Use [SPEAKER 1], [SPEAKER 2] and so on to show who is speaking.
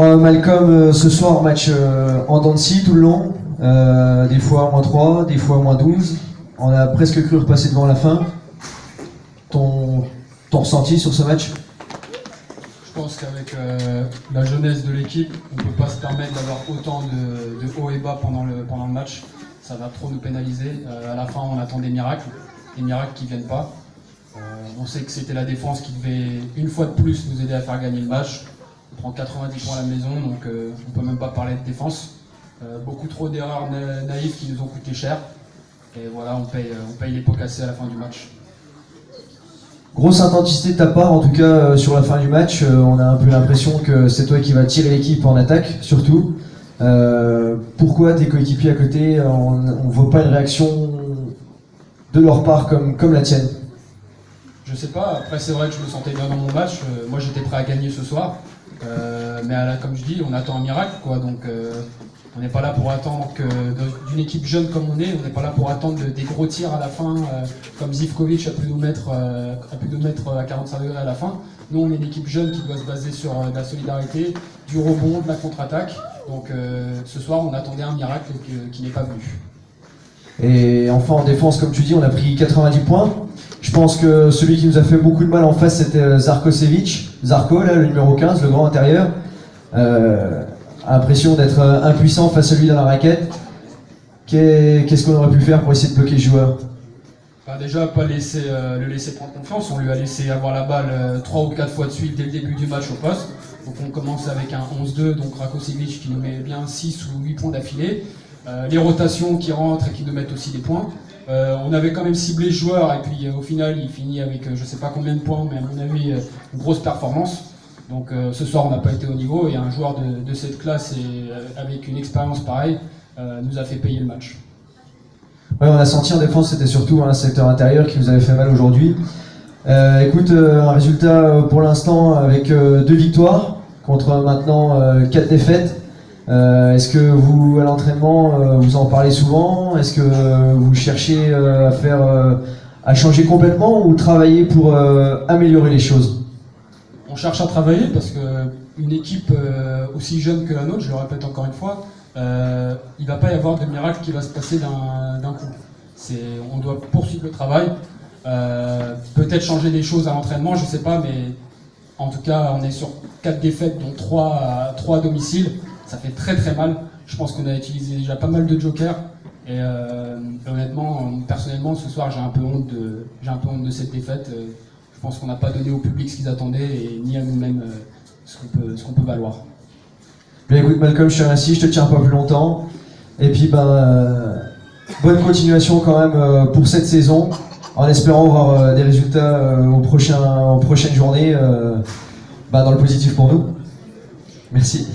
[SPEAKER 1] Malcolm, ce soir, match en dents de scie tout le long. Des fois -3, des fois -12. On a presque cru repasser devant la fin. Ton ressenti sur ce match?
[SPEAKER 2] Je pense qu'avec la jeunesse de l'équipe, on ne peut pas se permettre d'avoir autant de hauts et bas pendant le match. Ça va trop nous pénaliser. À la fin, on attend des miracles qui ne viennent pas. On sait que c'était la défense qui devait, une fois de plus, nous aider à faire gagner le match. On prend 90 points à la maison, donc on ne peut même pas parler de défense. Beaucoup trop d'erreurs naïves qui nous ont coûté cher. Et voilà, on paye les pots cassés à la fin du match.
[SPEAKER 1] Grosse intensité de ta part, en tout cas sur la fin du match. On a un peu l'impression que c'est toi qui vas tirer l'équipe en attaque, surtout. Pourquoi tes coéquipiers à côté, on ne voit pas une réaction de leur part comme la tienne?
[SPEAKER 2] Je sais pas, après c'est vrai que je me sentais bien dans mon match. Moi j'étais prêt à gagner ce soir. Mais comme je dis, on attend un miracle, quoi. Donc on n'est pas là pour attendre d'une équipe jeune comme on n'est pas là pour attendre des gros tirs à la fin, comme Zivkovic a pu nous mettre à 45 degrés à la fin. Nous on est une équipe jeune qui doit se baser sur de la solidarité, du rebond, de la contre-attaque. Donc ce soir on attendait un miracle qui n'est pas venu.
[SPEAKER 1] Et enfin en défense, comme tu dis, on a pris 90 points. Je pense que celui qui nous a fait beaucoup de mal en face, c'était Zarkosevic. Zarko, là, le numéro 15, le grand intérieur. A l'impression d'être impuissant face à lui dans la raquette. Qu'est-ce qu'on aurait pu faire pour essayer de bloquer le joueur?
[SPEAKER 2] Déjà, pas le laisser prendre confiance. On lui a laissé avoir la balle 3 ou 4 fois de suite dès le début du match au poste. Donc on commence avec un 11-2, donc Rakosevic qui nous met bien 6 ou 8 points d'affilée. Les rotations qui rentrent et qui nous mettent aussi des points. On avait quand même ciblé le joueur et puis au final il finit avec je sais pas combien de points, mais à mon avis une grosse performance. Donc ce soir on n'a pas été au niveau et un joueur de cette classe et avec une expérience pareille nous a fait payer le match.
[SPEAKER 1] Ouais, on a senti en défense, c'était surtout un secteur intérieur qui nous avait fait mal aujourd'hui. Écoute, un résultat pour l'instant avec 2 victoires contre maintenant 4 défaites. Est-ce que vous, à l'entraînement, vous en parlez souvent? Est-ce que vous cherchez à changer complètement ou travailler pour améliorer les choses?
[SPEAKER 2] On cherche à travailler parce qu'une équipe aussi jeune que la nôtre, je le répète encore une fois, il ne va pas y avoir de miracle qui va se passer d'un coup. On doit poursuivre le travail, peut-être changer des choses à l'entraînement, je ne sais pas, mais en tout cas on est sur 4 défaites dont 3 à domicile. Ça fait très très mal. Je pense qu'on a utilisé déjà pas mal de jokers. Et honnêtement, personnellement, ce soir, j'ai un peu honte de cette défaite. Je pense qu'on n'a pas donné au public ce qu'ils attendaient et ni à nous-mêmes ce qu'on peut valoir.
[SPEAKER 1] Bien écoute Malcolm, je te remercie, je te tiens pas plus longtemps. Et puis bonne continuation quand même pour cette saison, en espérant avoir des résultats aux prochaines journées dans le positif pour nous. Merci.